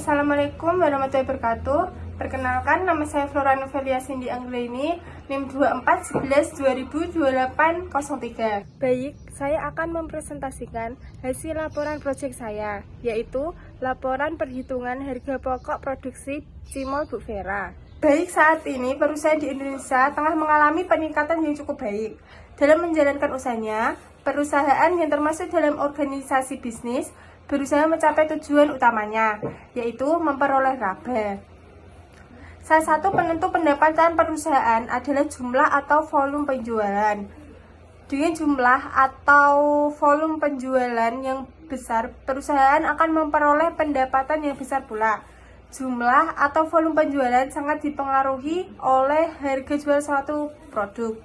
Assalamualaikum warahmatullahi wabarakatuh. Perkenalkan, nama saya Flora Novelia Cindy Anggraini, NIM 2411-202803. Baik, saya akan mempresentasikan hasil laporan proyek saya, yaitu laporan perhitungan harga pokok produksi Cimol Bu Vera. Baik, saat ini perusahaan di Indonesia tengah mengalami peningkatan yang cukup baik. Dalam menjalankan usahanya, perusahaan yang termasuk dalam organisasi bisnis berusaha mencapai tujuan utamanya, yaitu memperoleh laba. Salah satu penentu pendapatan perusahaan adalah jumlah atau volume penjualan. Dengan jumlah atau volume penjualan yang besar, perusahaan akan memperoleh pendapatan yang besar pula. Jumlah atau volume penjualan sangat dipengaruhi oleh harga jual suatu produk.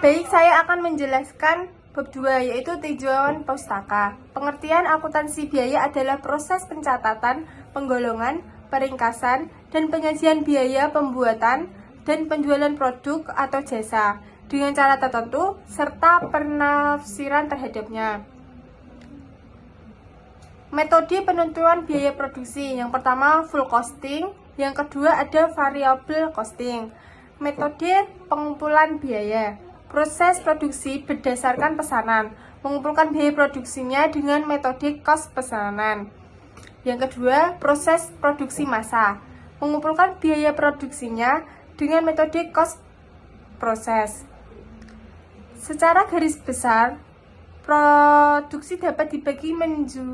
Baik, saya akan menjelaskan bab 2, yaitu tinjauan pustaka. Pengertian akuntansi biaya adalah proses pencatatan, penggolongan, peringkasan, dan penyajian biaya pembuatan dan penjualan produk atau jasa dengan cara tertentu serta penafsiran terhadapnya. Metode penentuan biaya produksi. Yang pertama full costing, yang kedua ada variable costing. Metode pengumpulan biaya. Proses produksi berdasarkan pesanan, mengumpulkan biaya produksinya dengan metode cost pesanan. Yang kedua, proses produksi massa, mengumpulkan biaya produksinya dengan metode cost proses. Secara garis besar, produksi dapat dibagi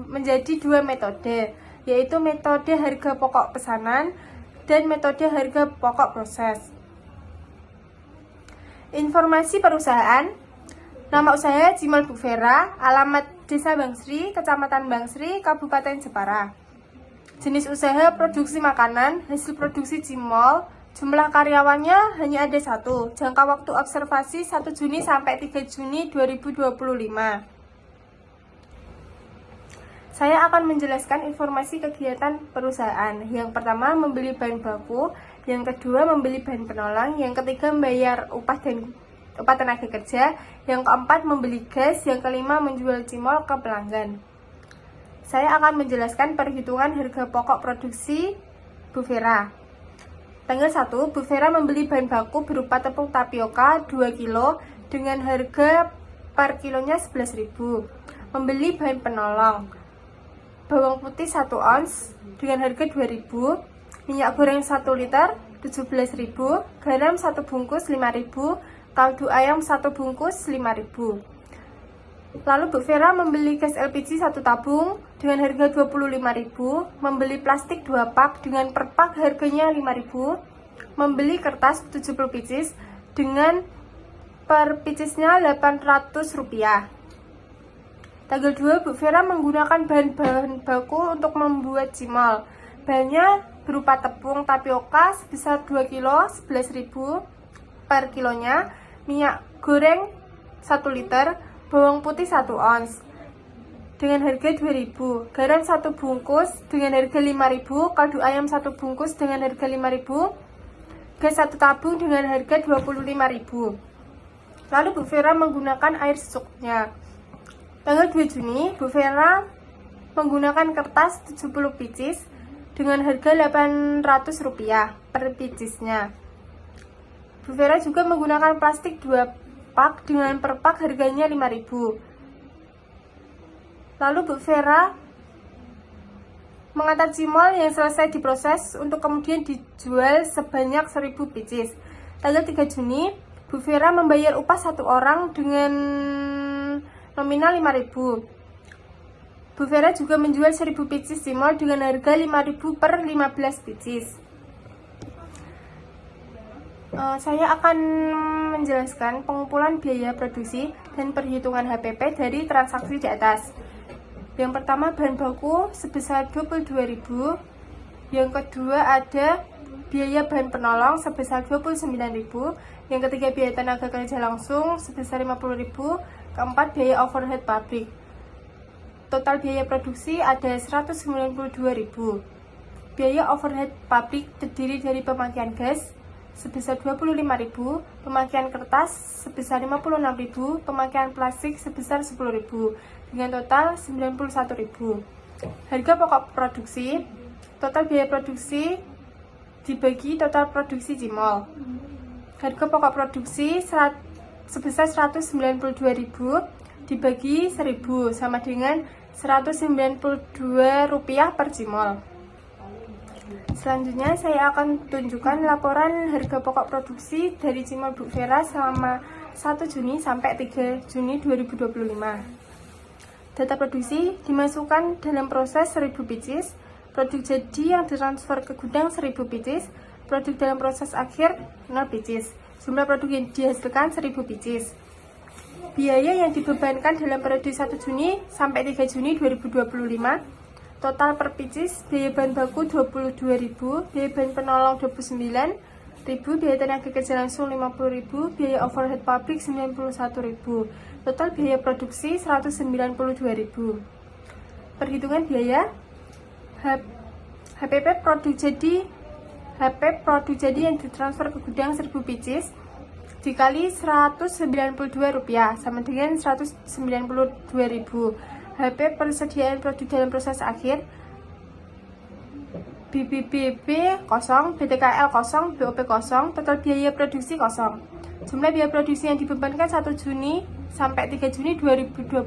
menjadi dua metode, yaitu metode harga pokok pesanan dan metode harga pokok proses. Informasi perusahaan. Nama usaha Cimol Bu Vera, alamat Desa Bangsri, Kecamatan Bangsri, Kabupaten Jepara. Jenis usaha produksi makanan, hasil produksi Cimol. Jumlah karyawannya hanya ada 1. Jangka waktu observasi 1 Juni sampai 3 Juni 2025. Saya akan menjelaskan informasi kegiatan perusahaan. Yang pertama, membeli bahan baku. Yang kedua, membeli bahan penolong. Yang ketiga, membayar upah tenaga kerja. Yang keempat, membeli gas. Yang kelima, menjual Cimol ke pelanggan. Saya akan menjelaskan perhitungan harga pokok produksi Bu Vera. Tanggal 1, Bu Vera membeli bahan baku berupa tepung tapioka 2 kilo dengan harga per kilonya 11.000. Membeli bahan penolong. Bawang putih 1 ons dengan harga 2.000, minyak goreng 1 liter 17.000, garam 1 bungkus 5.000, kaldu ayam 1 bungkus 5.000. Lalu Bu Vera membeli gas LPG 1 tabung dengan harga 25.000, membeli plastik 2 pak dengan per pak harganya 5.000, membeli kertas 70 pieces dengan per piecesnya Rp800. Tanggal 2, Bu Vera menggunakan bahan-bahan baku untuk membuat Cimol. Bahannya berupa tepung tapioka sebesar 2 kilo 11.000 per kilonya, minyak goreng 1 liter, bawang putih 1 ons dengan harga 2.000, garam 1 bungkus dengan harga 5.000, kaldu ayam 1 bungkus dengan harga 5.000, gas 1 tabung dengan harga 25.000. Lalu Bu Vera menggunakan air secuknya. Tanggal 2 Juni, Bu Vera menggunakan kertas 70 pieces dengan harga Rp800 per piecesnya. Bu Vera juga menggunakan plastik 2 pak dengan per pak harganya 5.000. Lalu Bu Vera mengantar Cimol yang selesai diproses untuk kemudian dijual sebanyak 1.000 pieces. Tanggal 3 Juni, Bu Vera membayar upah 1 orang dengan nominal 5.000. Bu Vera juga menjual 1.000 pieces Cimol dengan harga 5.000 per 15 pieces. Saya akan menjelaskan pengumpulan biaya produksi dan perhitungan HPP dari transaksi di atas. Yang pertama, bahan baku sebesar 22.000. Yang kedua ada biaya bahan penolong sebesar 29.000. Yang ketiga, biaya tenaga kerja langsung sebesar 50.000. Keempat, biaya overhead pabrik. Total biaya produksi ada 192.000. Biaya overhead pabrik terdiri dari pemakaian gas sebesar 25.000, pemakaian kertas sebesar 56.000, pemakaian plastik sebesar 10.000, dengan total 91.000. Harga pokok produksi total biaya produksi dibagi total produksi Cimol. Harga pokok produksi sebesar 192.000 dibagi 1.000 sama dengan Rp192 per Cimol. Selanjutnya saya akan tunjukkan laporan harga pokok produksi dari Cimol Bu Vera selama 1 Juni sampai 3 Juni 2025. Data produksi dimasukkan dalam proses 1.000 pieces, produk jadi yang ditransfer ke gudang 1.000 pieces, produk dalam proses akhir 0 pieces. Jumlah produk yang dihasilkan 1.000 pieces. Biaya yang dibebankan dalam periode 1 Juni sampai 3 Juni 2025, total per pieces, biaya bahan baku 22.000, biaya bahan penolong 29.000, biaya tenaga kerja langsung 50.000, biaya overhead pabrik 91.000, total biaya produksi 192.000. Perhitungan biaya HPP produk jadi yang ditransfer ke gudang 1.000 pieces dikali Rp192 sama dengan 192.000. HP persediaan produk dalam proses akhir BBBB kosong, BTKL kosong, BOP kosong, total biaya produksi kosong. Jumlah biaya produksi yang dibebankan 1 Juni sampai 3 Juni 2025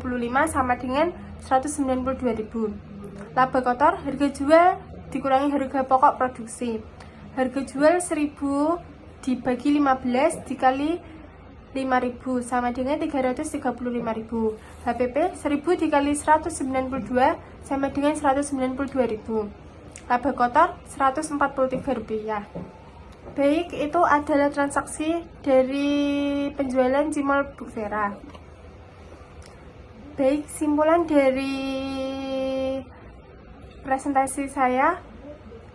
sama dengan 192.000. Laba kotor, harga jual dikurangi harga pokok produksi. Harga jual 1.000 dibagi 15 dikali 5.000 sama dengan 335.000. HPP 1.000 dikali 192 sama dengan 192.000. Laba kotor Rp143. Baik, itu adalah transaksi dari penjualan Cimol Bu Vera. Baik, simpulan dari presentasi saya,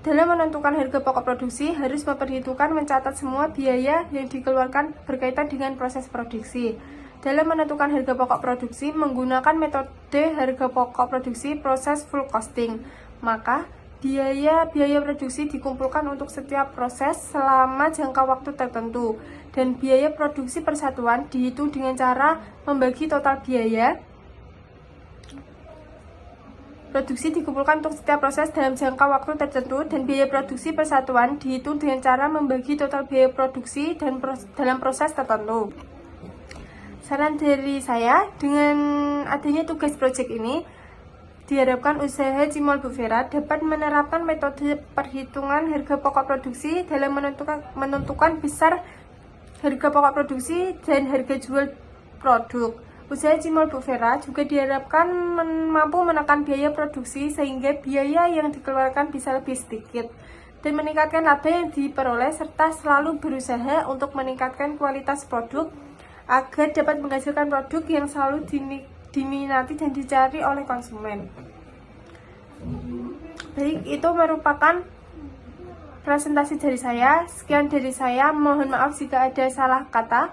dalam menentukan harga pokok produksi harus memperhitungkan mencatat semua biaya yang dikeluarkan berkaitan dengan proses produksi. Dalam menentukan harga pokok produksi menggunakan metode harga pokok produksi proses full costing, maka biaya produksi dikumpulkan untuk setiap proses selama jangka waktu tertentu, dan biaya produksi persatuan dihitung dengan cara membagi total biaya produksi dikumpulkan untuk setiap proses dalam jangka waktu tertentu, dan biaya produksi persatuan dihitung dengan cara membagi total biaya produksi dalam proses tertentu. Saran dari saya, dengan adanya tugas proyek ini, diharapkan usaha Cimol Bu Vera dapat menerapkan metode perhitungan harga pokok produksi dalam menentukan besar harga pokok produksi dan harga jual produk. Usaha Cimol Bu Vera juga diharapkan mampu menekan biaya produksi sehingga biaya yang dikeluarkan bisa lebih sedikit dan meningkatkan laba yang diperoleh, serta selalu berusaha untuk meningkatkan kualitas produk agar dapat menghasilkan produk yang selalu diminati dan dicari oleh konsumen. Baik, itu merupakan presentasi dari saya. Sekian dari saya, mohon maaf jika ada salah kata.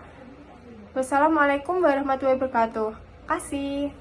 Wassalamualaikum warahmatullahi wabarakatuh. Kasih.